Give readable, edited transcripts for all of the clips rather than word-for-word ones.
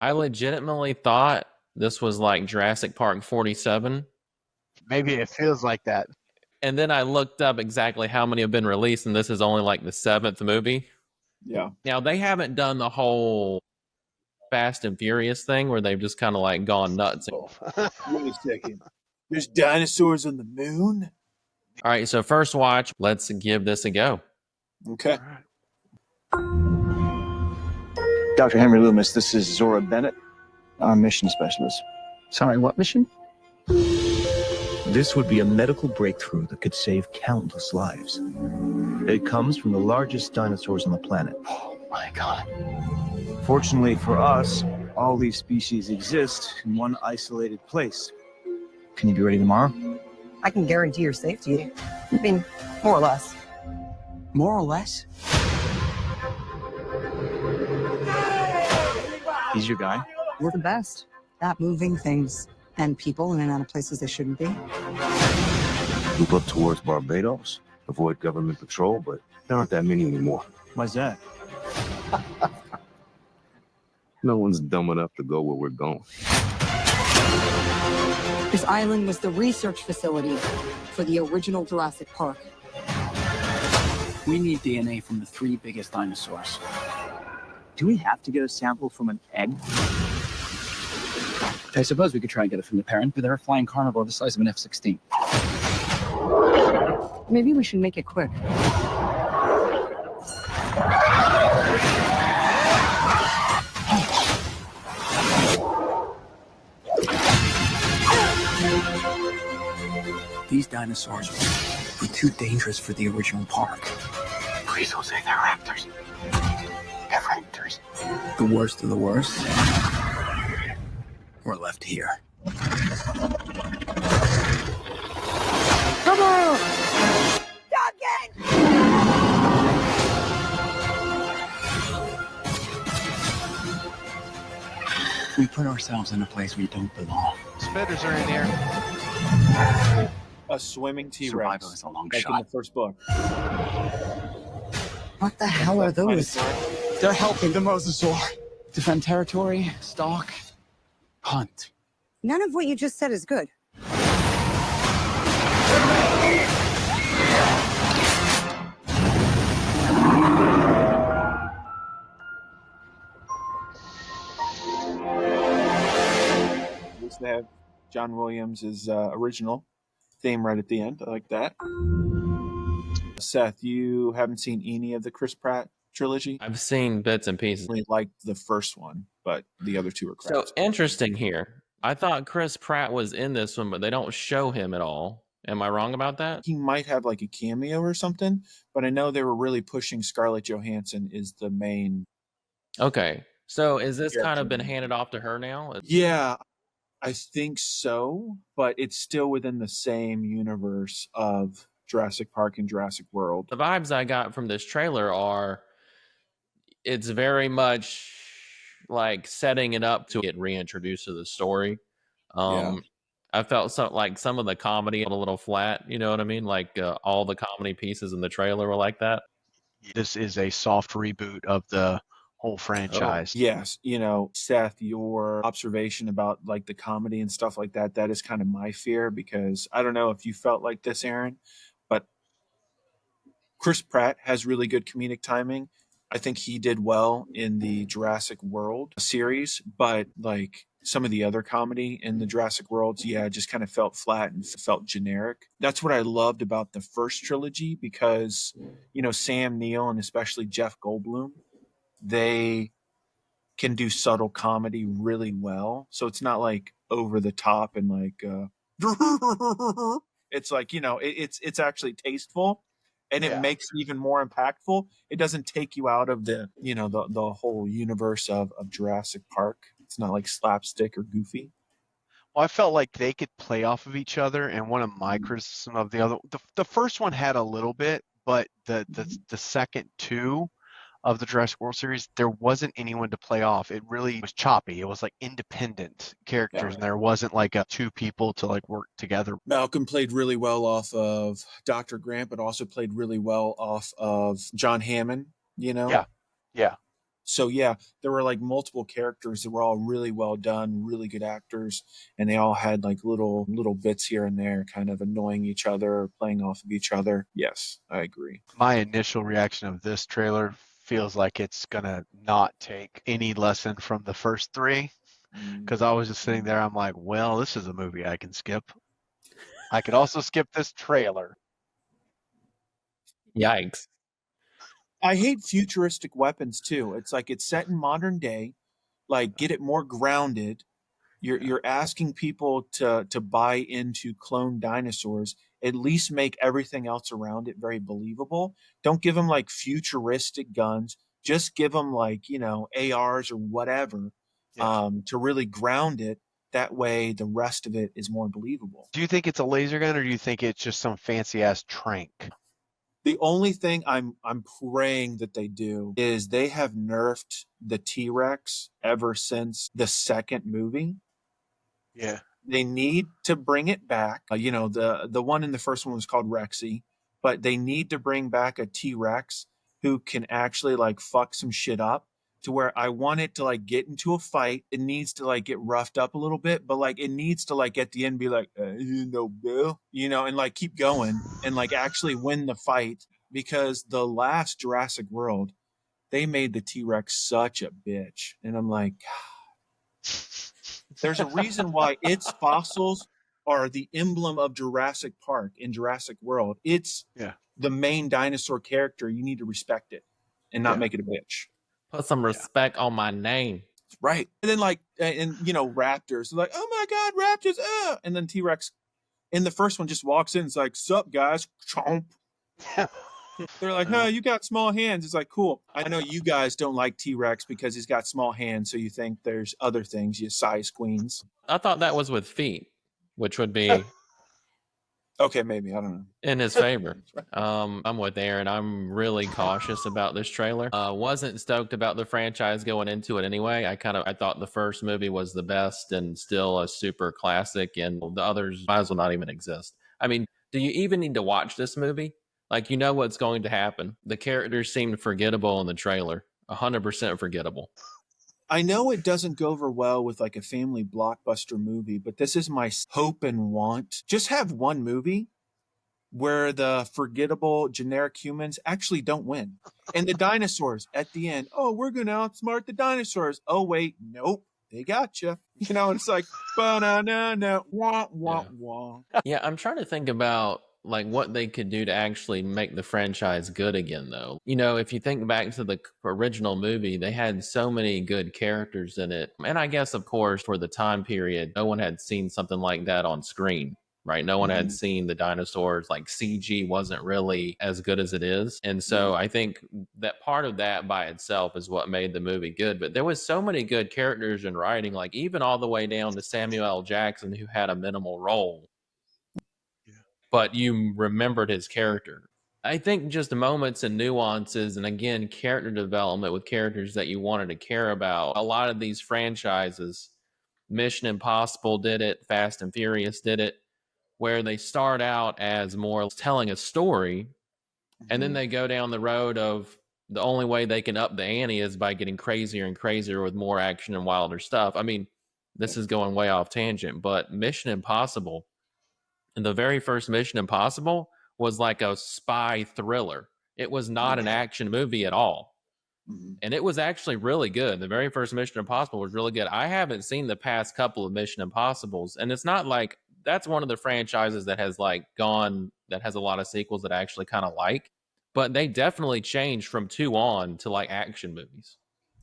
I legitimately thought this was like Jurassic Park 47. Maybe it feels like that. And then I looked up exactly how many have been released, and this is only like the 7th movie. Yeah. Now, they haven't done the whole Fast and Furious thing where they've just kind of like gone nuts. Wait a second. There's dinosaurs on the moon? All right, so first watch, let's give this a go. Okay. Dr. Henry Loomis, this is Zora Bennett, our mission specialist. Sorry, what mission? This would be a medical breakthrough that could save countless lives. It comes from the largest dinosaurs on the planet. Oh my God. Fortunately for us, all these species exist in one isolated place. Can you be ready tomorrow? I can guarantee your safety. I mean, more or less. More or less? He's your guy? We're the best at moving things and people in and out of places they shouldn't be. Move up towards Barbados, avoid government patrol, but there aren't that many anymore. Why's that? No one's dumb enough to go where we're going. This island was the research facility for the original Jurassic Park. We need DNA from the 3 biggest dinosaurs. Do we have to get a sample from an egg? I suppose we could try and get it from the parent, but they're a flying carnivore the size of an F-16. Maybe we should make it quick. These dinosaurs were too dangerous for the original park. Please don't say they're raptors. They're raptors. The worst of the worst were left here. Come on! Duncan! We put ourselves in a place we don't belong. Spitters are in here. A swimming T-Rex. Survival is a long Like in shot. the first book. What the hell are those? They're helping the mosasaur defend territory, stalk, hunt. None of what you just said is good. At least they have John Williams' original theme right at the end. I like that. Seth, you haven't seen any of the Chris Pratt trilogy? I've seen bits and pieces. I really liked the first one, but the other two are crap. So interesting here. I thought Chris Pratt was in this one, but they don't show him at all. Am I wrong about that? He might have like a cameo or something, but I know they were really pushing Scarlett Johansson is the main. Okay. So is this Yeah, kind of been handed off to her now? Yeah, I think so, but it's still within the same universe of Jurassic Park and Jurassic World. The vibes I got from this trailer are it's very much like setting it up to get reintroduced to the story. I felt some of the comedy a little flat, you know what I mean? Like all the comedy pieces in the trailer were like that. This is a soft reboot of the whole franchise. Yes, Seth, your observation about like the comedy and stuff like that, that is kind of my fear, because I don't know if you felt like this, Aaron, but Chris Pratt has really good comedic timing. I think he did well in the Jurassic World series, but like some of the other comedy in the Jurassic Worlds, it just kind of felt flat and felt generic. That's what I loved about the first trilogy, because, Sam Neill and especially Jeff Goldblum, they can do subtle comedy really well. So it's not like over the top and like, it's like, it's actually tasteful. And it makes it even more impactful. It doesn't take you out of the, the whole universe of Jurassic Park. It's not like slapstick or goofy. Well, I felt like they could play off of each other, and one of my criticism of the other, the first one had a little bit, but the second two of the Jurassic World series, there wasn't anyone to play off. It really was choppy. It was like independent characters, and there wasn't like two people to like work together. Malcolm played really well off of Dr. Grant, but also played really well off of John Hammond, Yeah. So yeah, there were like multiple characters that were all really well done, really good actors, and they all had like little bits here and there, kind of annoying each other, playing off of each other. Yes, I agree. My initial reaction of this trailer feels like it's gonna not take any lesson from the first three, because I was just sitting there, I'm like, well, this is a movie I can skip. I could also skip this trailer. Yikes. I hate futuristic weapons too. It's like it's set in modern day, like get it more grounded. You're asking people to buy into clone dinosaurs. At least make everything else around it very believable. Don't give them like futuristic guns. Just give them like, you know, ARs or whatever, to really ground it. That way the rest of it is more believable. Do you think it's a laser gun, or do you think it's just some fancy ass trank? The only thing I'm praying that they do is they have nerfed the T-Rex ever since the second movie. Yeah. They need to bring it back. You know, the one in the first one was called Rexy, but they need to bring back a T-Rex who can actually like fuck some shit up, to where I want it to like get into a fight. It needs to like get roughed up a little bit, but like it needs to like at the end be like, you know, Bill, you know, and like keep going and like actually win the fight. Because the last Jurassic World, they made the T-Rex such a bitch. And I'm like, God. There's a reason why its fossils are the emblem of Jurassic Park in Jurassic World. It's the main dinosaur character. You need to respect it and not make it a bitch. Put some respect on my name. Right. And then like, and you know, raptors, like, oh my God, raptors. And then T-Rex in the first one just walks in. It's like, sup guys. Chomp. They're like, huh, you got small hands. It's like, cool. I know you guys don't like T-Rex because he's got small hands. So you think there's other things, you size queens. I thought that was with feet, which would be okay, maybe. I don't know. In his favor. I'm with Aaron. I'm really cautious about this trailer. Wasn't stoked about the franchise going into it anyway. I thought the first movie was the best and still a super classic, and the others might as well not even exist. I mean, do you even need to watch this movie? Like, you know what's going to happen. The characters seemed forgettable in the trailer. 100% forgettable. I know it doesn't go over well with like a family blockbuster movie, but this is my hope and want. Just have one movie where the forgettable generic humans actually don't win. And the dinosaurs at the end, oh, we're going to outsmart the dinosaurs. Oh, wait, nope. They got you. You know, it's like, ba-na-na-na, wah, wah, wah. Yeah, I'm trying to think about like what they could do to actually make the franchise good again, though. You know, if you think back to the original movie, they had so many good characters in it. And I guess, of course, for the time period, no one had seen something like that on screen, right? No one had seen the dinosaurs. Like, CG wasn't really as good as it is. And so I think that part of that by itself is what made the movie good. But there was so many good characters in writing, like even all the way down to Samuel L. Jackson, who had a minimal role, but you remembered his character. I think just moments and nuances, and again, character development with characters that you wanted to care about. A lot of these franchises, Mission Impossible did it, Fast and Furious did it, where they start out as more telling a story, and then they go down the road of the only way they can up the ante is by getting crazier and crazier with more action and wilder stuff. I mean, this is going way off tangent, but Mission Impossible, and the very first Mission Impossible was like a spy thriller. It was not an action movie at all. And it was actually really good. The very first Mission Impossible was really good. I haven't seen the past couple of Mission Impossibles, and it's not like that's one of the franchises that has like gone, that has a lot of sequels that I actually kind of like, but they definitely changed from 2 on to like action movies.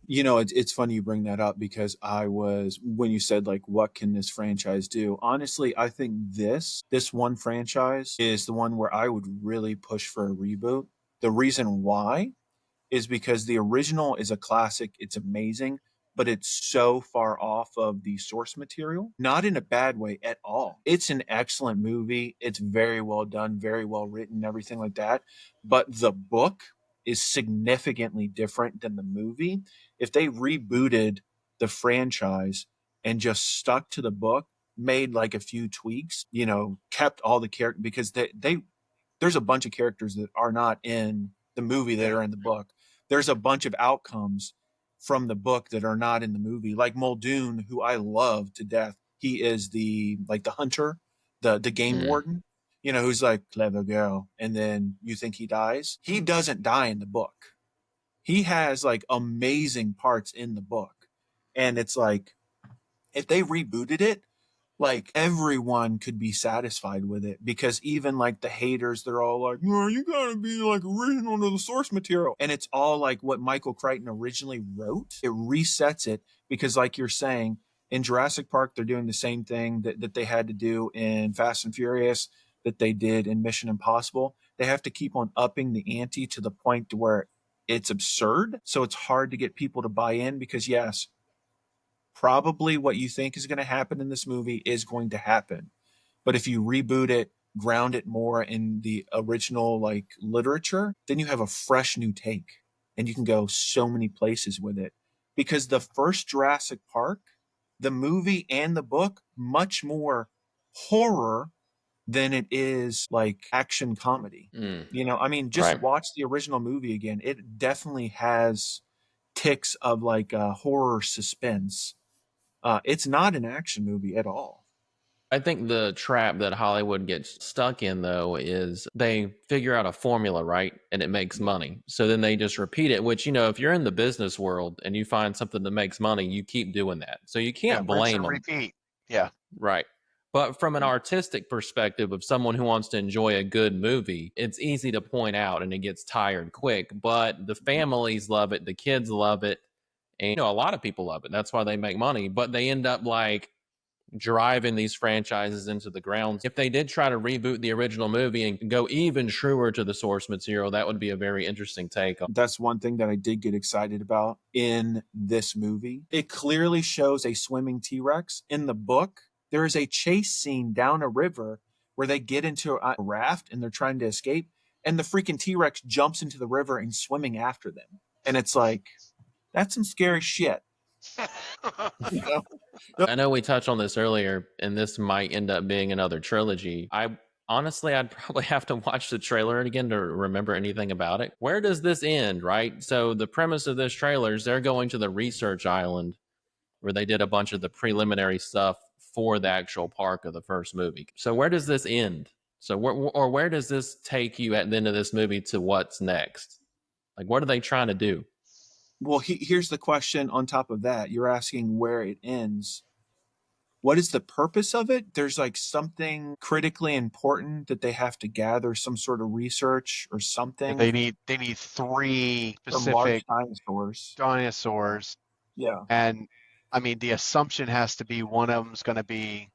You know, it's funny you bring that up, because when you said like, what can this franchise do? Honestly, I think this one franchise is the one where I would really push for a reboot. The reason why is because the original is a classic. It's amazing, but it's so far off of the source material, not in a bad way at all. It's an excellent movie. It's very well done, very well written, everything like that. But the book is significantly different than the movie. If they rebooted the franchise and just stuck to the book, made like a few tweaks, you know, kept all the characters, because there's a bunch of characters that are not in the movie that are in the book. There's a bunch of outcomes from the book that are not in the movie. Like Muldoon, who I love to death. He is the hunter, the game warden, you know, who's like, clever girl, and then you think he dies. He doesn't die in the book. He has like amazing parts in the book. And it's like, if they rebooted it, like everyone could be satisfied with it, because even like the haters, they're all like, no, you gotta be like original to the source material. And it's all like what Michael Crichton originally wrote. It resets it, because like you're saying, in Jurassic Park, they're doing the same thing that they had to do in Fast and Furious, that they did in Mission Impossible. They have to keep on upping the ante to the point to where it's absurd. So it's hard to get people to buy in, because yes, probably what you think is going to happen in this movie is going to happen. But if you reboot it, ground it more in the original like literature, then you have a fresh new take, and you can go so many places with it. Because the first Jurassic Park, the movie and the book, much more horror than it is like action comedy. You know, I mean, just watch the original movie again. It definitely has ticks of like horror suspense. It's not an action movie at all. I think the trap that Hollywood gets stuck in, though, is they figure out a formula, right? And it makes money. So then they just repeat it, which, you know, if you're in the business world and you find something that makes money, you keep doing that. So you can't blame them. Repeat. Yeah. Right. But from an artistic perspective of someone who wants to enjoy a good movie, it's easy to point out and it gets tired quick. But the families love it. The kids love it. And, you know, a lot of people love it. That's why they make money. But they end up like driving these franchises into the ground. If they did try to reboot the original movie and go even truer to the source material, that would be a very interesting take. That's one thing that I did get excited about in this movie. It clearly shows a swimming T-Rex. In the book, there is a chase scene down a river where they get into a raft and they're trying to escape, and the freaking T-Rex jumps into the river and swimming after them. And it's like, that's some scary shit. You know? I know we touched on this earlier, and this might end up being another trilogy. Honestly, I'd probably have to watch the trailer again to remember anything about it. Where does this end, right? So the premise of this trailer is they're going to the research island where they did a bunch of the preliminary stuff for the actual park of the first movie. So where does this end? So where does this take you at the end of this movie to what's next? Like, what are they trying to do? Well, here's the question on top of that. You're asking where it ends. What is the purpose of it? There's like something critically important that they have to gather, some sort of research or something. They need 3 specific dinosaurs. Yeah. And I mean, the assumption has to be one of them's going to be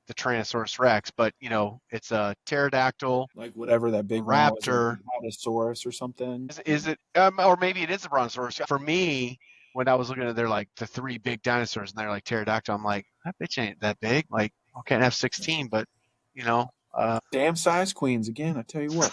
the Tyrannosaurus Rex, but you know, it's a pterodactyl, like whatever that big raptor, brontosaurus or something. Is it? Or maybe it is a brontosaurus. For me, when I was looking at, they're like the 3 big dinosaurs, and they're like pterodactyl. I'm like, that bitch ain't that big. Like, I can't have 16, but you know, damn size queens again. I tell you what.